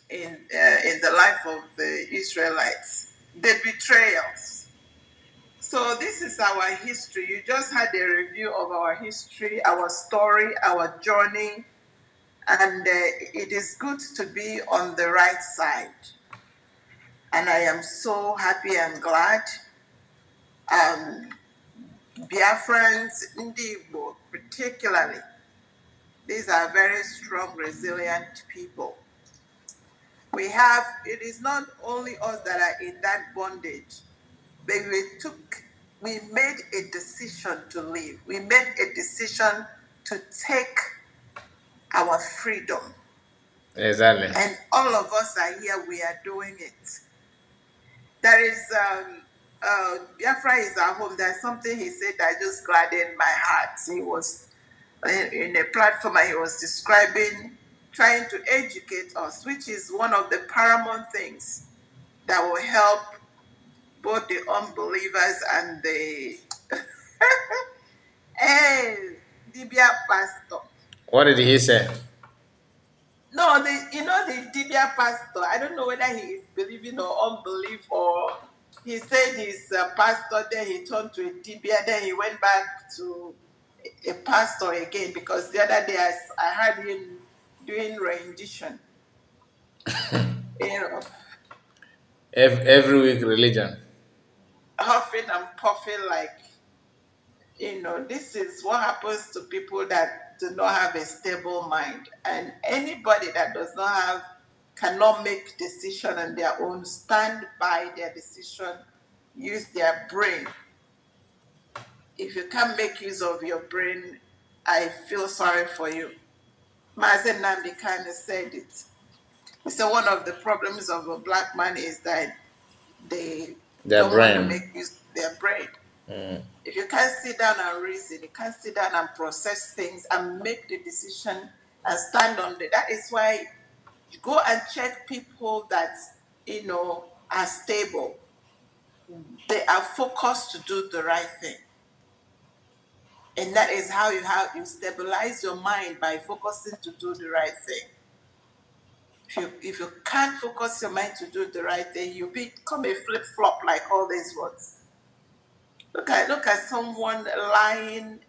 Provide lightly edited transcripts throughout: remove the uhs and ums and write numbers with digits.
in the life of the Israelites, the betrayals. So this is our history. You just had a review of our history, our story, our journey, and it is good to be on the right side. And I am so happy and glad. Biafrans, Igbo particularly, these are very strong, resilient people. It is not only us that are in that bondage, but we made a decision to live. We made a decision to take our freedom. Exactly. And all of us are here, we are doing it. There is, Biafra is our home. There's something he said that just gladdened my heart. He was in a platform and he was describing trying to educate us, which is one of the paramount things that will help both the unbelievers and the hey, Dibia pastor. What did he say? No, the Dibia pastor. I don't know whether he is believing or unbelief, or he said he's a pastor, then he turned to a Dibia, then he went back to a pastor again, because the other day I heard him doing rendition. You know, Every week religion. huffing and puffing like, this is what happens to people that do not have a stable mind. And anybody that cannot make decision on their own, stand by their decision, use their brain. If you can't make use of your brain, I feel sorry for you. Mazen Namdi kind of said it. He said one of the problems of a black man is that they Their don't want to brain. make use of their brain. If you can't sit down and reason, you can't sit down and process things and make the decision and stand on it. That is why you go and check people that are stable. They are focused to do the right thing. And that is how you stabilize your mind, by focusing to do the right thing. If you can't focus your mind to do the right thing, you become a flip-flop like all these ones. Look at someone relying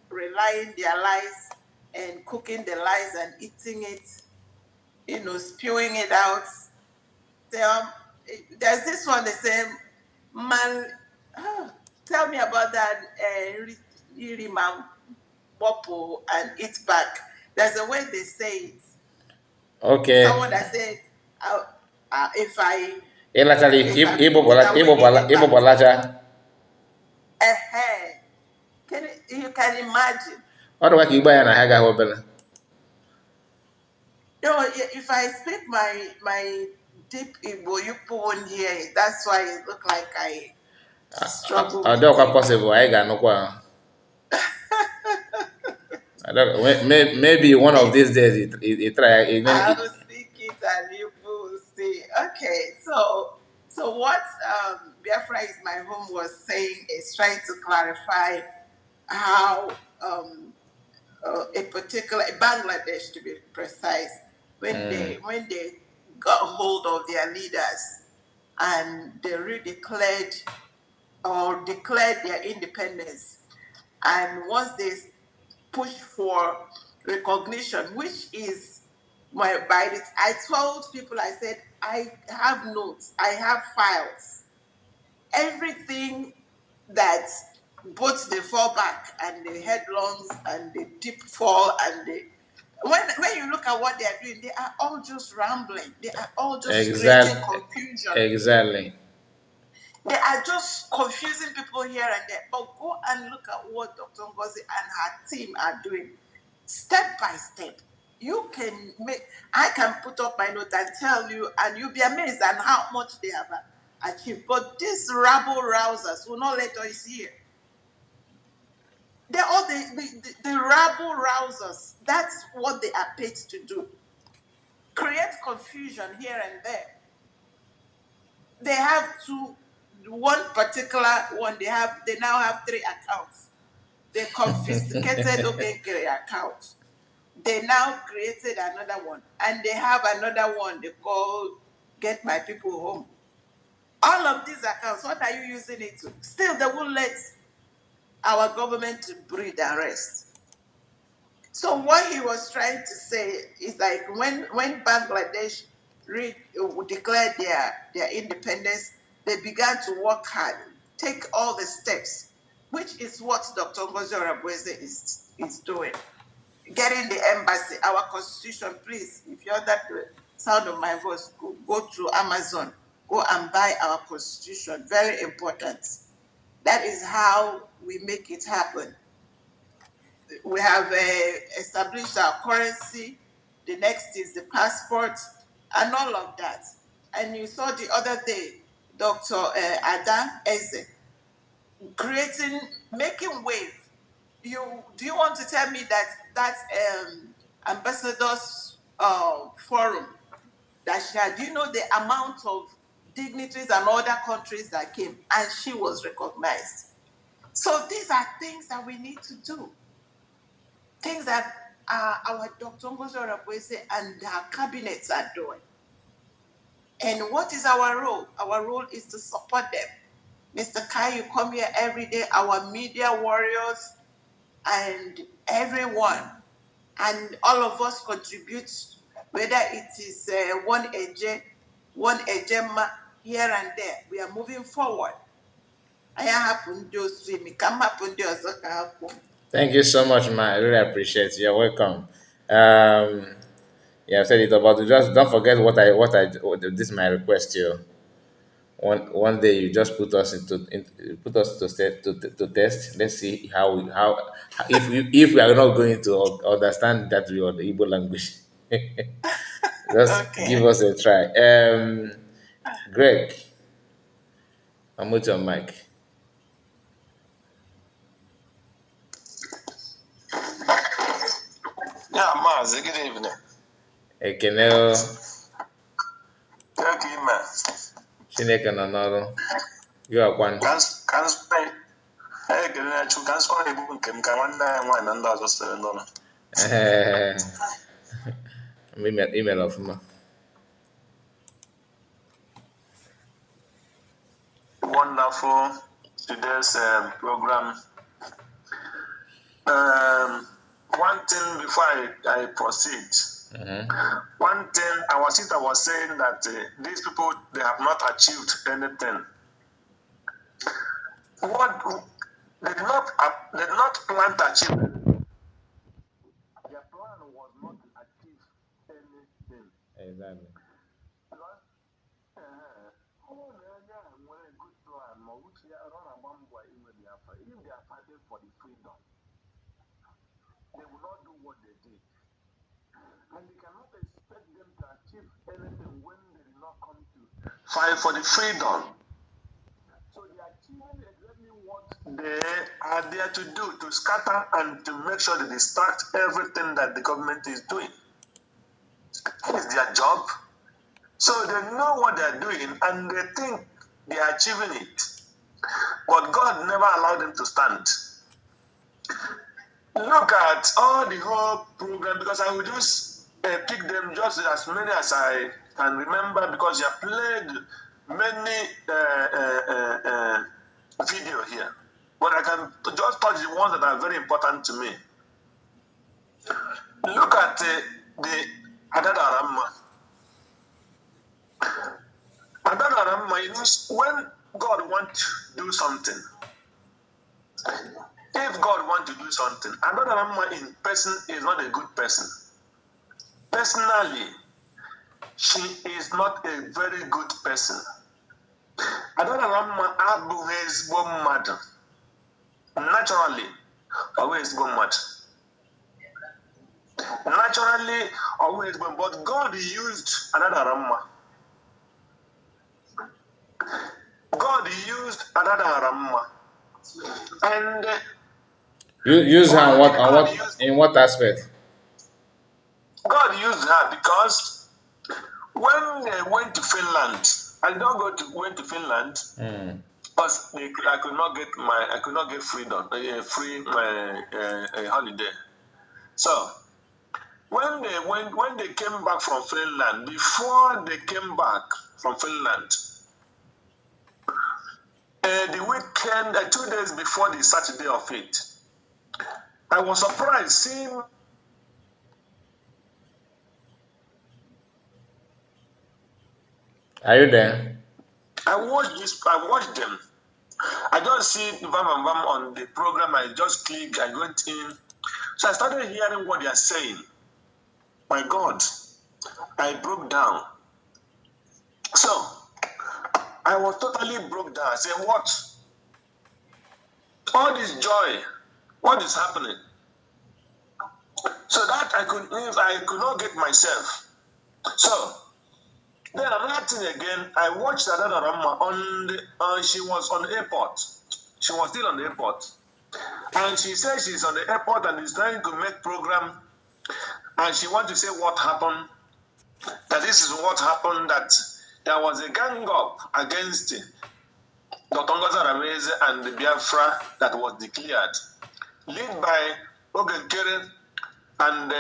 their lies and cooking the lies and eating it, spewing it out. There's this one, they say, man, tell me about that Iriman Bopo and eat back. There's a way they say it. Okay. Someone that said, if I Ilachali Ibo Balaja. you can imagine. What do I buy and I have a If I speak my deep Igbo, you won't hear it. That's why it look like I struggle I with don't it. possible. I got no qua. Maybe one of these days it try I even. will speak it and you will see. Okay, so what Biafra is my home was saying is trying to clarify how a particular Bangladesh, to be precise, when they got hold of their leaders and they declared their independence, and once they pushed for recognition, which is by this, I told people, I said, I have notes, I have files, everything that both the fallback and the headlongs and the deep fall and the when you look at what they are doing, they are all just rambling. They are all just creating confusion. Exactly. They are just confusing people here and there. But go and look at what Dr. Ngozi and her team are doing, step by step. I can put up my note and tell you, and you'll be amazed at how much they have achieved. But these rabble rousers will not let us hear. They're all the rabble rousers. That's what they are paid to do. Create confusion here and there. They have one particular one, they now have 3 accounts. They confiscated Ogengere account. They now created another one. And they have another one they call get my people home. All of these accounts, what are you using it to? Still, they won't let our government to breathe and rest. So what he was trying to say is like when Bangladesh declared their independence, they began to work hard, take all the steps, which is what Dr. Ngozi Orebweze is doing. Getting the embassy, our constitution, please, if you're that sound of my voice, go to Amazon, go and buy our constitution. Very important. That is how we make it happen. We have established our currency. The next is the passport and all of that. And you saw the other day, Dr. Adam Eze making wave. Do you want to tell me that ambassadors forum that she had? Do you know the amount of dignitaries and other countries that came, and she was recognized? So these are things that we need to do. Things that our Dr. Ngozi Orebweze and our cabinets are doing. And what is our role? Our role is to support them. Mr. Kai, you come here every day, our media warriors and everyone, and all of us contribute, whether it is one AJ, one Ejema, here and there. We are moving forward. I happen to see me come happen to Thank you so much, man. I really appreciate it. You're welcome. Um, yeah, I've said it about just don't forget this is my request to you. One day you just put us to test. Let's see how if we are not going to understand that we are the Igbo language. Just give Okay. us a try. Greg, I'm with your mic. Yeah, Mazi, good evening. Ekene o, Thank you, man. Chineke nọ n'ọrụ. Gị ọkwanụ. Ekele na Chukwu, ka nsụkwa na-egbu nke m ka nwanne anyị nwaanyị na ndị ọzọ siri n'ụlọ. Email ọfụma. Wonderful today's program. One thing before I proceed. One thing our sister was saying that these people, they have not achieved anything. What they did not plan to achieve. Their plan was not to achieve anything. Exactly. If they are fighting for the freedom, they will not do what they did. And we cannot expect them to achieve anything when they did not come to fight for the freedom. So they are achieving exactly what they are there to do, to scatter and to make sure they distract everything that the government is doing. It's their job. So they know what they're doing and they think they are achieving it. But God never allowed them to stand. Look at all the whole program, because I will just pick them just as many as I can remember, because you have played many video here. But I can just touch the ones that are very important to me. Look at the Adadaramma. Adadaramma, you know, when God wants to do something, if God wants to do something, Adadaramma in person is not a good person. Personally, she is not a very good person. Adadaramma abụghị ezigbo mmadụ. Naturally, always go mad. Naturally, always go. But God used Adadaramma. God used Adadaramma. And You use her in what aspect? God used her because when they went to Finland, I went to Finland because I could not get freedom, free my holiday. So When they came back from Finland, before they came back from Finland, the weekend, 2 days before the Saturday of it, I was surprised seeing. Are you there? I watched them. I just see Vam and Vam on the program. I just click. I went in. So I started hearing what they are saying. My God, I broke down. So I was totally broke down. I said, what? All this joy, what is happening? So that I could not get myself. So then another thing again, I watched another Rama on the, she was on the airport. She was still on the airport. And she said she's on the airport and is trying to make program. And she wants to say what happened. That this is what happened, that there was a gang up against Dr. Ngozi Arameze and the Biafra that was declared, led by Ogenkere and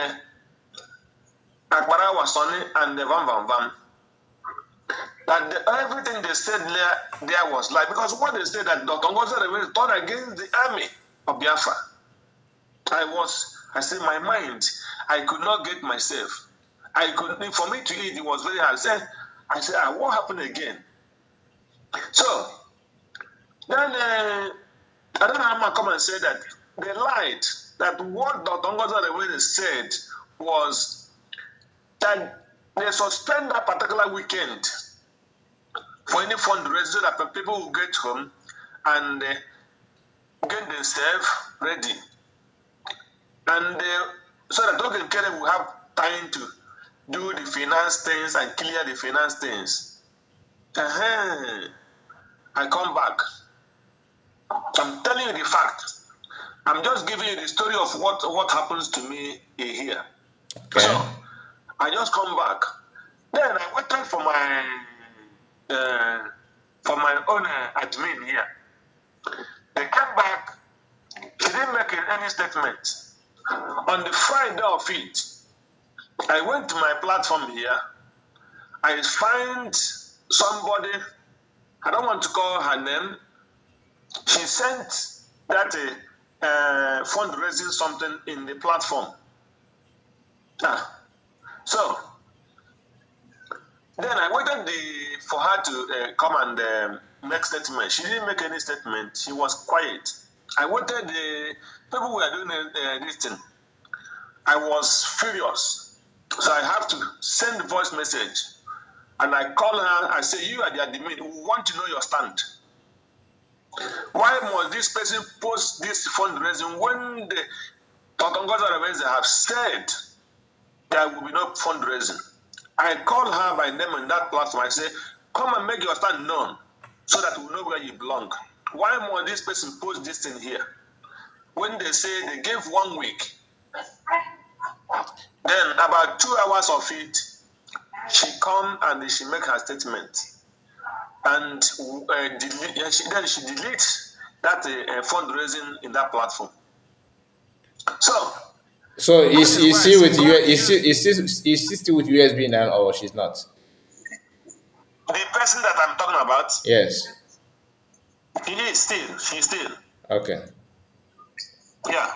Akbara Wasoni and the Vam Vam Vam. That everything they said there was like, because what they said that Dr. Ngozi Arameze turned against the army of Biafra. I said, my mind, I could not get myself. For me to eat, it was very hard. I said, what happened again? So, then another man come and say that they lied, that what Dr. Ngozi said was that they suspend that particular weekend for any fundraiser so that people will get home and get themselves ready. And so that Dr. Kerry will have time to do the finance things and clear the finance things. I come back. I'm telling you the fact. I'm just giving you the story of what happens to me here. Okay. So I just come back. Then I waited for my own admin here. They came back. She didn't make any statement. On the Friday of it, I went to my platform here. I find somebody, I don't want to call her name. She sent that fundraising something in the platform. So then I waited for her to come and make statement. She didn't make any statement. She was quiet. I waited. The people were doing this thing. I was furious. So I have to send a voice message. And I call her. I say, you are the admin. We want to know your stand. Why must this person post this fundraising when the Dr. Ngozi have said there will be no fundraising? I call her by name on that platform. I say, come and make your stand known so that we know where you belong. Why must this person post this thing here? When they say they gave 1 week, then about 2 hours of it, she come and she make her statement. And then she deletes that fundraising in that platform. So is she with you? Is she still with USB now, or she's not? The person that I'm talking about, Yes. he is still. She's still. Okay. Yeah.